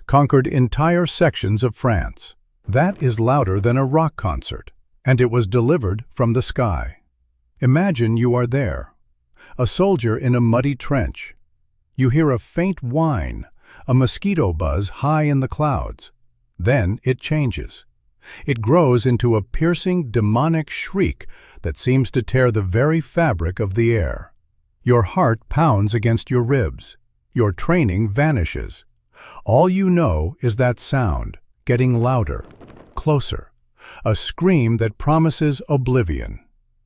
conquered entire sections of France. That is louder than a rock concert, and it was delivered from the sky. Imagine you are there, a soldier in a muddy trench. You hear a faint whine, a mosquito buzz high in the clouds. Then it changes. It grows into a piercing, demonic shriek that seems to tear the very fabric of the air. Your heart pounds against your ribs. Your training vanishes. All you know is that sound, getting louder, closer, a scream that promises oblivion.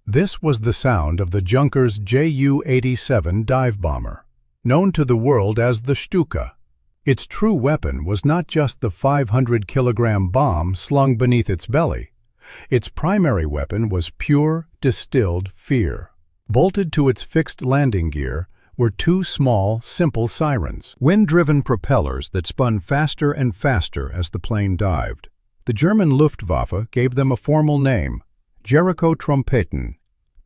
This was the sound of the Junkers Ju-87 dive bomber, known to the world as the Stuka. Its true weapon was not just the 500-kilogram bomb slung beneath its belly. Its primary weapon was pure, distilled fear. Bolted to its fixed landing gear were two small, simple sirens, wind-driven propellers that spun faster and faster as the plane dived. The German Luftwaffe gave them a formal name, Jericho Trompeten,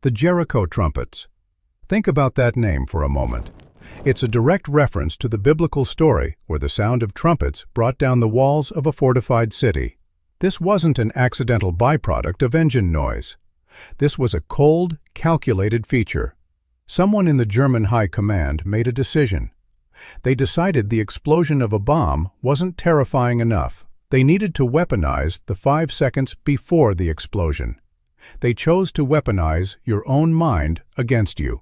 the Jericho Trumpets. Think about that name for a moment. It's a direct reference to the biblical story where the sound of trumpets brought down the walls of a fortified city. This wasn't an accidental byproduct of engine noise. This was a cold, calculated feature. Someone in the German High Command made a decision. They decided the explosion of a bomb wasn't terrifying enough. They needed to weaponize the 5 seconds before the explosion. They chose to weaponize your own mind against you.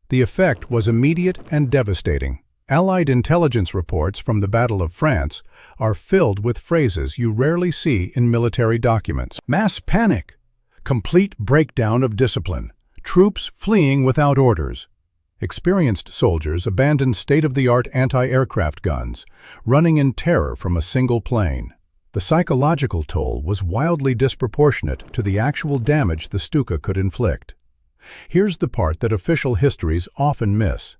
The effect was immediate and devastating. Allied intelligence reports from the Battle of France are filled with phrases you rarely see in military documents. Mass panic, complete breakdown of discipline, troops fleeing without orders. Experienced soldiers abandoned state-of-the-art anti-aircraft guns, running in terror from a single plane. The psychological toll was wildly disproportionate to the actual damage the Stuka could inflict. Here's the part that official histories often miss.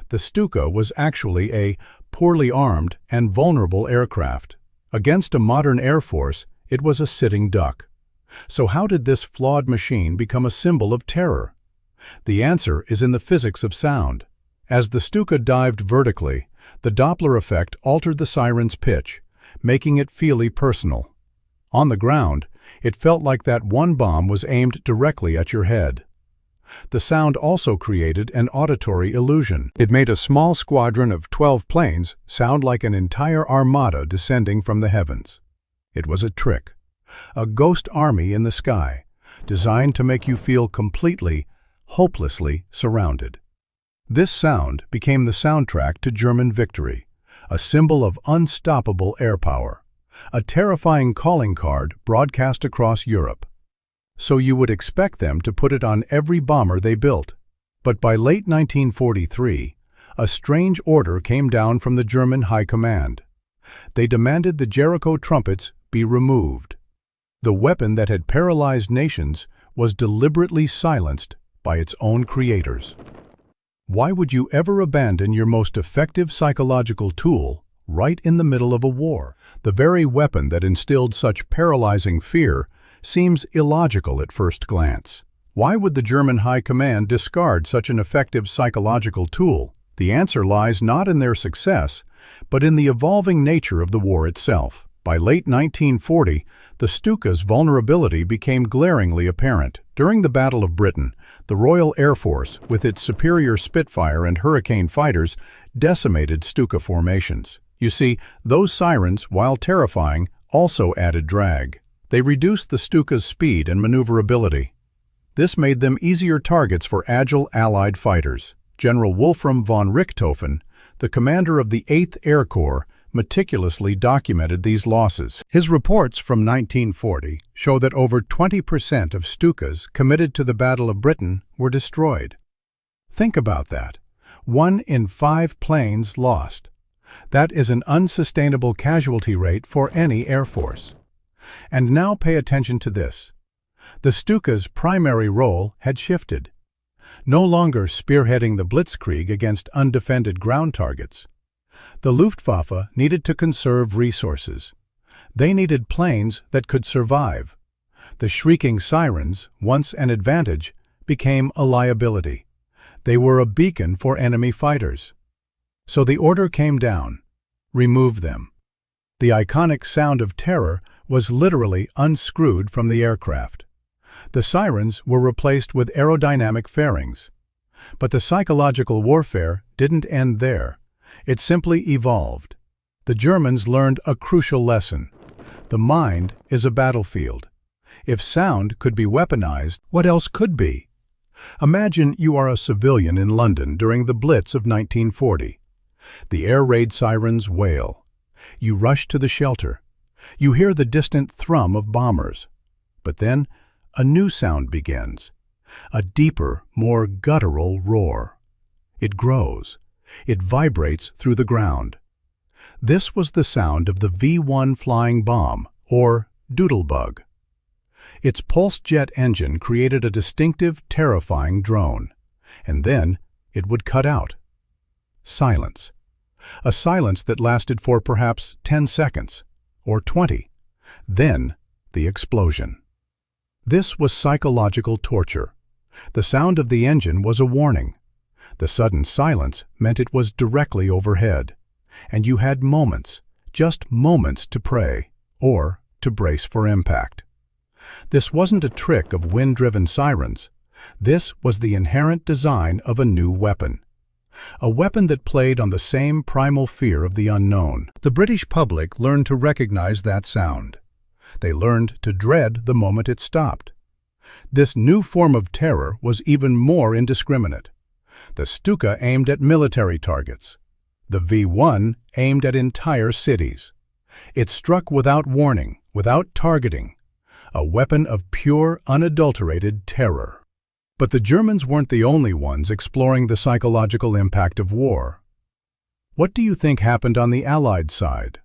The Stuka was actually a poorly armed and vulnerable aircraft. Against a modern air force, it was a sitting duck. So how did this flawed machine become a symbol of terror? The answer is in the physics of sound. As the Stuka dived vertically, the Doppler effect altered the siren's pitch, making it feel personal. On the ground, it felt like that one bomb was aimed directly at your head. The sound also created an auditory illusion. It made a small squadron of 12 planes sound like an entire armada descending from the heavens. It was a trick, a ghost army in the sky, designed to make you feel completely, hopelessly surrounded. This sound became the soundtrack to German victory, a symbol of unstoppable air power, a terrifying calling card broadcast across Europe. So you would expect them to put it on every bomber they built. But by late 1943, a strange order came down from the German High Command. They demanded the Jericho trumpets be removed. The weapon that had paralyzed nations was deliberately silenced by its own creators. Why would you ever abandon your most effective psychological tool right in the middle of a war? The very weapon that instilled such paralyzing fear seems illogical at first glance. Why would the German High Command discard such an effective psychological tool? The answer lies not in their success, but in the evolving nature of the war itself. By late 1940, the Stuka's vulnerability became glaringly apparent. During the Battle of Britain, the Royal Air Force, with its superior Spitfire and Hurricane fighters, decimated Stuka formations. You see, those sirens, while terrifying, also added drag. They reduced the Stuka's speed and maneuverability. This made them easier targets for agile Allied fighters. General Wolfram von Richthofen, the commander of the 8th Air Corps, meticulously documented these losses. His reports from 1940 show that over 20% of Stukas committed to the Battle of Britain were destroyed. Think about that. 1 in 5 planes lost. That is an unsustainable casualty rate for any air force. And now pay attention to this. The Stuka's primary role had shifted. No longer spearheading the blitzkrieg against undefended ground targets. The Luftwaffe needed to conserve resources. They needed planes that could survive. The shrieking sirens, once an advantage, became a liability. They were a beacon for enemy fighters. So the order came down: remove them. The iconic sound of terror was literally unscrewed from the aircraft. The sirens were replaced with aerodynamic fairings. But the psychological warfare didn't end there. It simply evolved. The Germans learned a crucial lesson. The mind is a battlefield. If sound could be weaponized, what else could be? Imagine you are a civilian in London during the Blitz of 1940. The air raid sirens wail. You rush to the shelter. You hear the distant thrum of bombers. But then, a new sound begins. A deeper, more guttural roar. It grows. It vibrates through the ground. This was the sound of the V-1 flying bomb, or doodlebug. Its pulse jet engine created a distinctive, terrifying drone. And then it would cut out. Silence. A silence that lasted for perhaps 10 seconds, or 20. Then, the explosion. This was psychological torture. The sound of the engine was a warning. The sudden silence meant it was directly overhead. And you had moments, just moments to pray, or to brace for impact. This wasn't a trick of wind-driven sirens. This was the inherent design of a new weapon. A weapon that played on the same primal fear of the unknown. The British public learned to recognize that sound. They learned to dread the moment it stopped. This new form of terror was even more indiscriminate. The Stuka aimed at military targets. The V-1 aimed at entire cities. It struck without warning, without targeting. A weapon of pure, unadulterated terror. But the Germans weren't the only ones exploring the psychological impact of war. What do you think happened on the Allied side?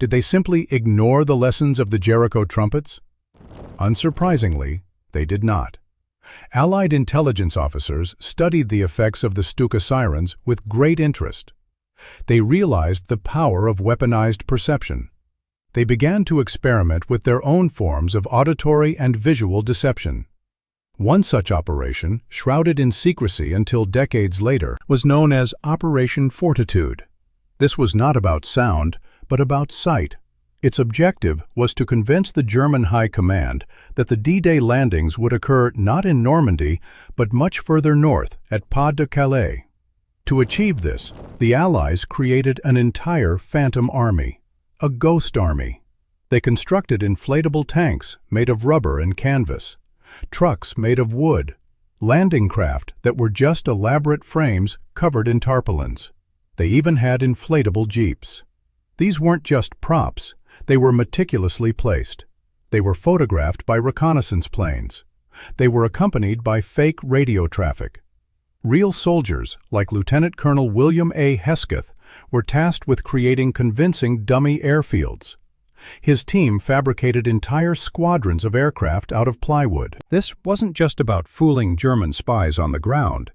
Did they simply ignore the lessons of the Jericho trumpets? Unsurprisingly, they did not. Allied intelligence officers studied the effects of the Stuka sirens with great interest. They realized the power of weaponized perception. They began to experiment with their own forms of auditory and visual deception. One such operation, shrouded in secrecy until decades later, was known as Operation Fortitude. This was not about sound, but about sight. Its objective was to convince the German High Command that the D-Day landings would occur not in Normandy, but much further north, at Pas-de-Calais. To achieve this, the Allies created an entire phantom army, a ghost army. They constructed inflatable tanks made of rubber and canvas, trucks made of wood, landing craft that were just elaborate frames covered in tarpaulins. They even had inflatable jeeps. These weren't just props, they were meticulously placed. They were photographed by reconnaissance planes. They were accompanied by fake radio traffic. Real soldiers, like Lieutenant Colonel William A. Hesketh, were tasked with creating convincing dummy airfields. His team fabricated entire squadrons of aircraft out of plywood. This wasn't just about fooling German spies on the ground.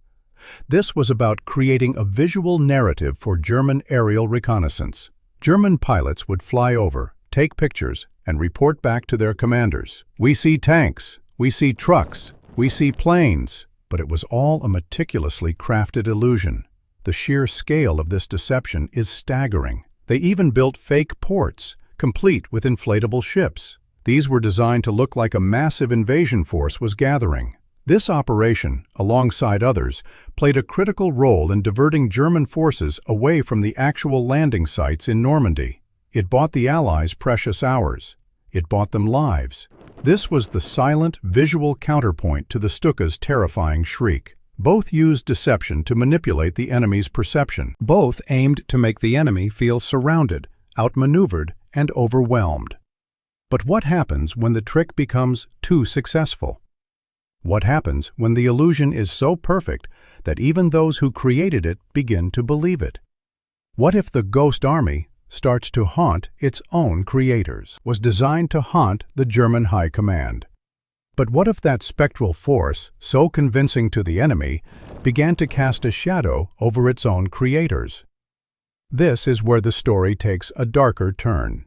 This was about creating a visual narrative for German aerial reconnaissance. German pilots would fly over, take pictures, and report back to their commanders. We see tanks, we see trucks, we see planes. But it was all a meticulously crafted illusion. The sheer scale of this deception is staggering. They even built fake ports, complete with inflatable ships. These were designed to look like a massive invasion force was gathering. This operation, alongside others, played a critical role in diverting German forces away from the actual landing sites in Normandy. It bought the Allies precious hours. It bought them lives. This was the silent, visual counterpoint to the Stuka's terrifying shriek. Both used deception to manipulate the enemy's perception. Both aimed to make the enemy feel surrounded, outmaneuvered, and overwhelmed. But what happens when the trick becomes too successful? What happens when the illusion is so perfect that even those who created it begin to believe it? What if the ghost army starts to haunt its own creators? Was designed to haunt the German High Command. But what if that spectral force, so convincing to the enemy, began to cast a shadow over its own creators? This is where the story takes a darker turn.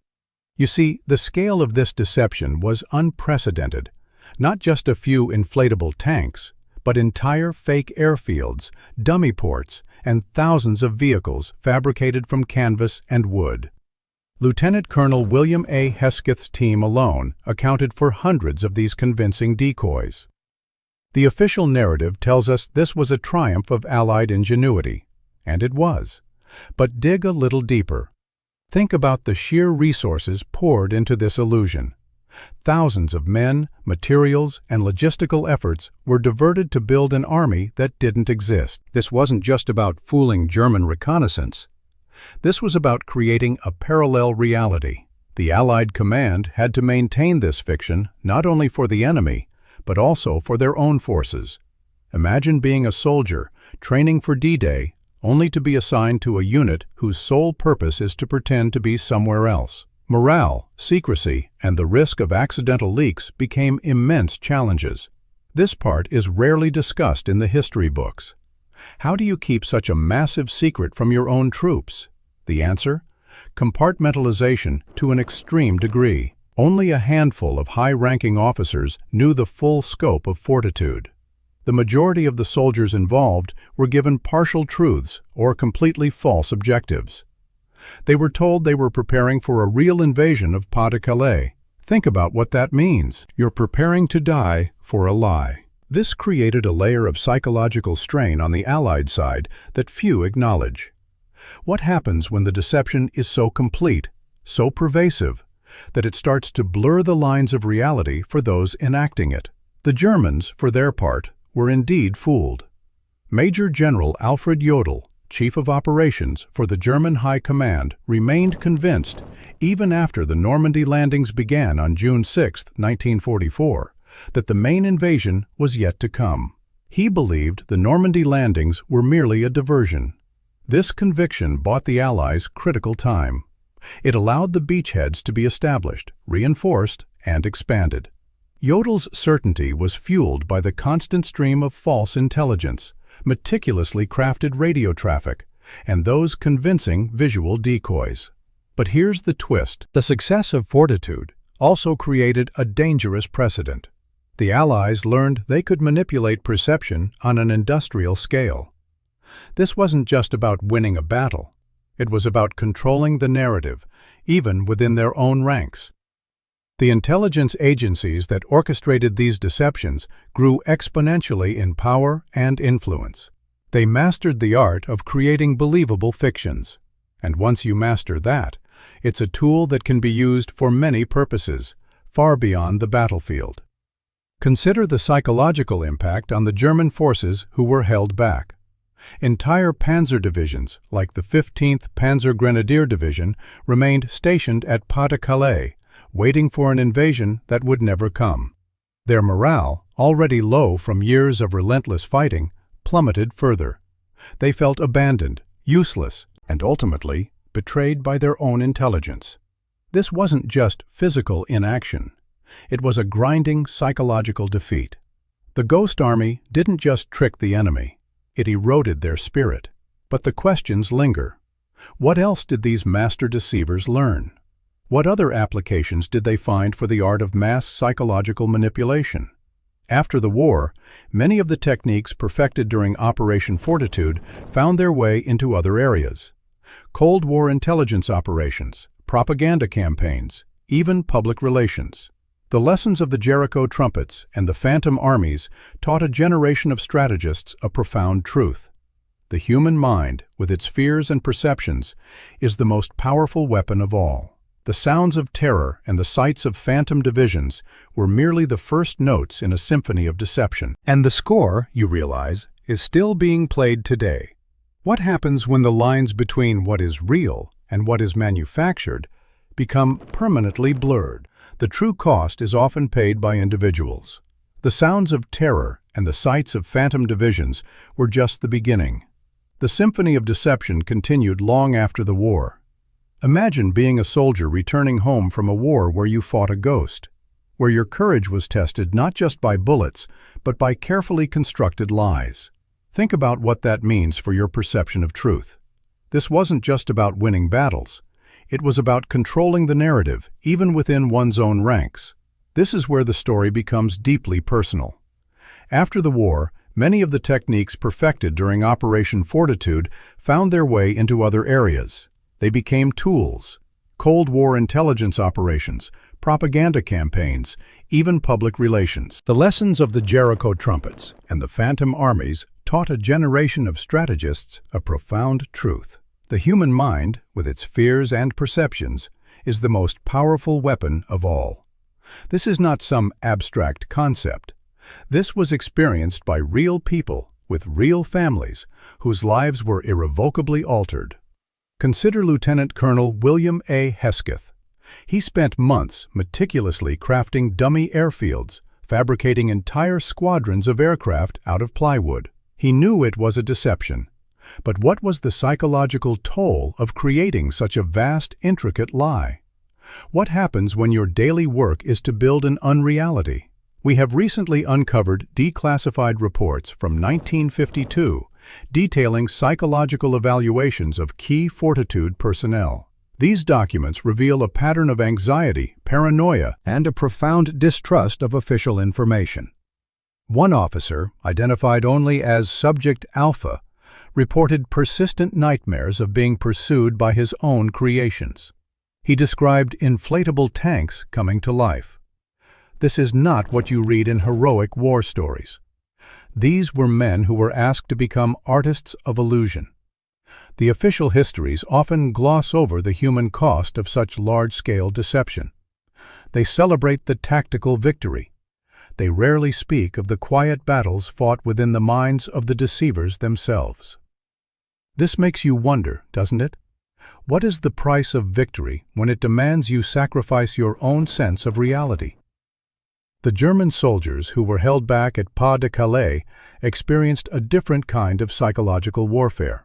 You see, the scale of this deception was unprecedented. Not just a few inflatable tanks, but entire fake airfields, dummy ports, and thousands of vehicles fabricated from canvas and wood. Lieutenant Colonel William A. Hesketh's team alone accounted for hundreds of these convincing decoys. The official narrative tells us this was a triumph of Allied ingenuity, and it was. But dig a little deeper. Think about the sheer resources poured into this illusion. Thousands of men, materials, and logistical efforts were diverted to build an army that didn't exist. This wasn't just about fooling German reconnaissance. This was about creating a parallel reality. The Allied command had to maintain this fiction not only for the enemy, but also for their own forces. Imagine being a soldier, training for D-Day, only to be assigned to a unit whose sole purpose is to pretend to be somewhere else. Morale, secrecy, and the risk of accidental leaks became immense challenges. This part is rarely discussed in the history books. How do you keep such a massive secret from your own troops? The answer? Compartmentalization to an extreme degree. Only a handful of high-ranking officers knew the full scope of fortitude. The majority of the soldiers involved were given partial truths or completely false objectives. They were told they were preparing for a real invasion of Pas-de-Calais. Think about what that means. You're preparing to die for a lie. This created a layer of psychological strain on the Allied side that few acknowledge. What happens when the deception is so complete, so pervasive, that it starts to blur the lines of reality for those enacting it? The Germans, for their part, were indeed fooled. Major General Alfred Jodl, Chief of Operations for the German High Command, remained convinced, even after the Normandy landings began on June 6, 1944, that the main invasion was yet to come. He believed the Normandy landings were merely a diversion. This conviction bought the Allies critical time. It allowed the beachheads to be established, reinforced, and expanded. Jodl's certainty was fueled by the constant stream of false intelligence, meticulously crafted radio traffic, and those convincing visual decoys. But here's the twist. The success of fortitude also created a dangerous precedent. The Allies learned they could manipulate perception on an industrial scale. This wasn't just about winning a battle. It was about controlling the narrative, even within their own ranks. The intelligence agencies that orchestrated these deceptions grew exponentially in power and influence. They mastered the art of creating believable fictions. And once you master that, it's a tool that can be used for many purposes, far beyond the battlefield. Consider the psychological impact on the German forces who were held back. Entire panzer divisions, like the 15th Panzer Grenadier Division, remained stationed at Pas-de-Calais, waiting for an invasion that would never come. Their morale, already low from years of relentless fighting, plummeted further. They felt abandoned, useless, and ultimately betrayed by their own intelligence. This wasn't just physical inaction. It was a grinding psychological defeat. The Ghost Army didn't just trick the enemy. It eroded their spirit. But the questions linger. What else did these master deceivers learn? What other applications did they find for the art of mass psychological manipulation? After the war, many of the techniques perfected during Operation Fortitude found their way into other areas. Cold War intelligence operations, propaganda campaigns, even public relations. The lessons of the Jericho trumpets and the Phantom Armies taught a generation of strategists a profound truth. The human mind, with its fears and perceptions, is the most powerful weapon of all. The sounds of terror and the sights of phantom divisions were merely the first notes in a symphony of deception. And the score, you realize, is still being played today. What happens when the lines between what is real and what is manufactured become permanently blurred? The true cost is often paid by individuals. The sounds of terror and the sights of phantom divisions were just the beginning. The symphony of deception continued long after the war. Imagine being a soldier returning home from a war where you fought a ghost, where your courage was tested not just by bullets, but by carefully constructed lies. Think about what that means for your perception of truth. This wasn't just about winning battles. It was about controlling the narrative, even within one's own ranks. This is where the story becomes deeply personal. After the war, many of the techniques perfected during Operation Fortitude found their way into other areas. They became tools. Cold War intelligence operations, propaganda campaigns, even public relations. The lessons of the Jericho trumpets and the Phantom Armies taught a generation of strategists a profound truth. The human mind, with its fears and perceptions, is the most powerful weapon of all. This is not some abstract concept. This was experienced by real people with real families whose lives were irrevocably altered. Consider Lieutenant Colonel William A. Hesketh. He spent months meticulously crafting dummy airfields, fabricating entire squadrons of aircraft out of plywood. He knew it was a deception. But what was the psychological toll of creating such a vast, intricate lie? What happens when your daily work is to build an unreality? We have recently uncovered declassified reports from 1952 detailing psychological evaluations of key Fortitude personnel. These documents reveal a pattern of anxiety, paranoia, and a profound distrust of official information. One officer, identified only as Subject Alpha, reported persistent nightmares of being pursued by his own creations. He described inflatable tanks coming to life. This is not what you read in heroic war stories. These were men who were asked to become artists of illusion. The official histories often gloss over the human cost of such large-scale deception. They celebrate the tactical victory. They rarely speak of the quiet battles fought within the minds of the deceivers themselves. This makes you wonder, doesn't it? What is the price of victory when it demands you sacrifice your own sense of reality? The German soldiers who were held back at Pas de Calais experienced a different kind of psychological warfare.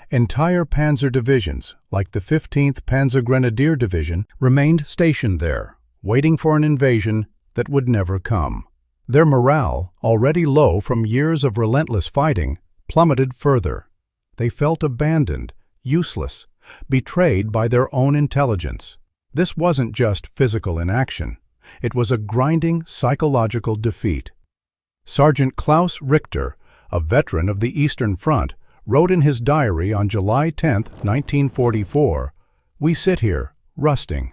Entire panzer divisions, like the 15th Panzer Grenadier Division, remained stationed there, waiting for an invasion that would never come. Their morale, already low from years of relentless fighting, plummeted further. They felt abandoned, useless, betrayed by their own intelligence. This wasn't just physical inaction. It was a grinding psychological defeat. Sergeant Klaus Richter, a veteran of the Eastern Front, wrote in his diary on July 10, 1944, "We sit here, rusting.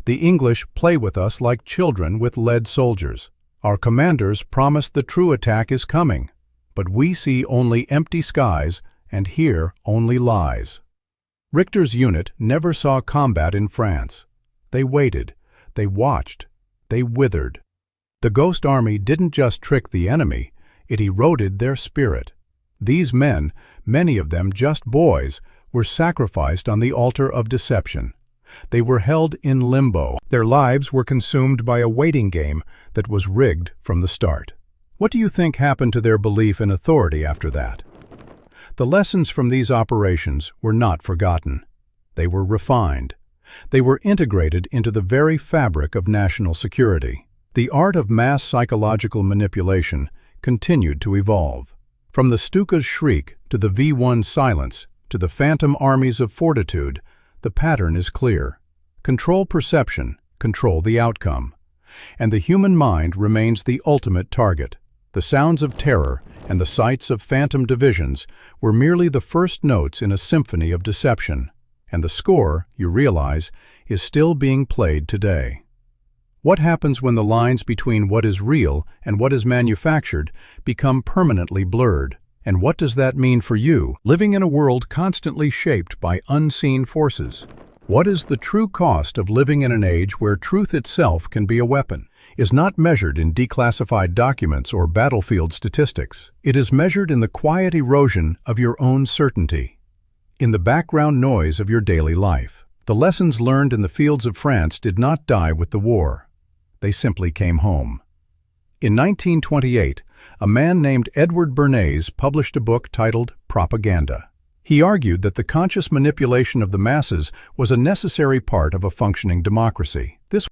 The English play with us like children with lead soldiers. Our commanders promise the true attack is coming, but we see only empty skies and hear only lies." Richter's unit never saw combat in France. They waited, they watched, they withered. The Ghost Army didn't just trick the enemy, it eroded their spirit. These men, many of them just boys, were sacrificed on the altar of deception. They were held in limbo. Their lives were consumed by a waiting game that was rigged from the start. What do you think happened to their belief in authority after that? The lessons from these operations were not forgotten. They were refined. They were integrated into the very fabric of national security. The art of mass psychological manipulation continued to evolve. From the Stuka's shriek to the V1 silence to the Phantom Armies of Fortitude, the pattern is clear. Control perception, control the outcome. And the human mind remains the ultimate target. The sounds of terror and the sights of phantom divisions were merely the first notes in a symphony of deception. And the score, you realize, is still being played today. What happens when the lines between what is real and what is manufactured become permanently blurred? And what does that mean for you, living in a world constantly shaped by unseen forces? What is the true cost of living in an age where truth itself can be a weapon? Is not measured in declassified documents or battlefield statistics. It is measured in the quiet erosion of your own certainty, in the background noise of your daily life. The lessons learned in the fields of France did not die with the war. They simply came home. In 1928, a man named Edward Bernays published a book titled Propaganda. He argued that the conscious manipulation of the masses was a necessary part of a functioning democracy. This